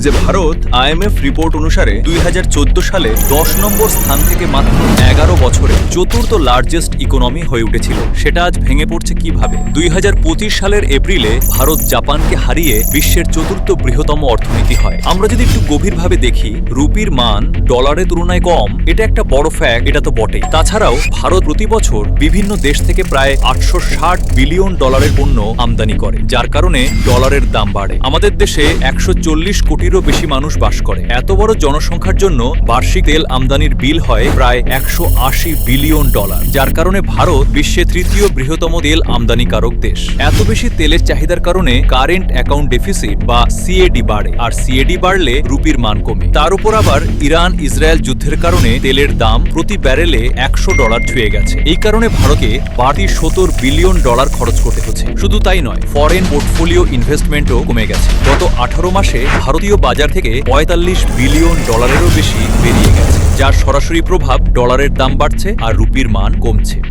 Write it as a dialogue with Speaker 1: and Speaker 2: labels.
Speaker 1: যে Bharat IMF report অনুসারে 2014 সালে 10 নম্বর স্থান থেকে মাত্র 11 বছরে চতুর্থ লার্জেস্ট ইকোনমি হয়ে উঠেছিল, সেটা আজ ভেঙে পড়ছে কিভাবে। 2025 সালের এপ্রিলে ভারত জাপানকে হারিয়ে বিশ্বের চতুর্থ বৃহত্তম অর্থনীতি হয়। আমরা যদি একটু গভীরভাবে দেখি, রুপির মান ডলারের তুলনায় কম, এটা একটা বড় ফ্যাক্ট, এটা তো বটেই। তাছাড়াও ভারত প্রতি বছর বিভিন্ন দেশ থেকে প্রায় 860 বিলিয়ন ডলারের পণ্য আমদানি করে, যার কারণে ডলারের দাম বাড়ে। আমাদের দেশে 140 কোটিরও বেশি মানুষ বাস করে। এত বড় জনসংখ্যার জন্য বার্ষিক তেল আমদানির বিল হয় প্রায় 180 বিলিয়ন ডলার, যার কারণে ভারত বিশ্বের তৃতীয় বৃহত্তম তেল আমদানিকারক দেশ। এত বেশি তেলের চাহিদার কারণে কারেন্ট অ্যাকাউন্ট ডেফিসিট বা সিএডি বাড়ে, আর সিএডি বাড়লে রুপির মান কমে। তার উপর আবার ইরান ইসরায়েল যুদ্ধের কারণে তেলের দাম প্রতি ব্যারেলে $100 ছুঁয়ে গেছে। এই কারণে ভারতকে বাড়তি 70 বিলিয়ন ডলার খরচ করতে হচ্ছে। শুধু তাই নয়, ফরেন পোর্টফোলিও ইনভেস্টমেন্টও কমে গেছে। গত 18 মাসে ভারতীয় বাজার থেকে 45 বিলিয়ন ডলারেরও বেশি বেরিয়ে গেছে, যার সরাসরি প্রভাব ডলারের দাম বাড়ছে আর রুপির মান কমছে।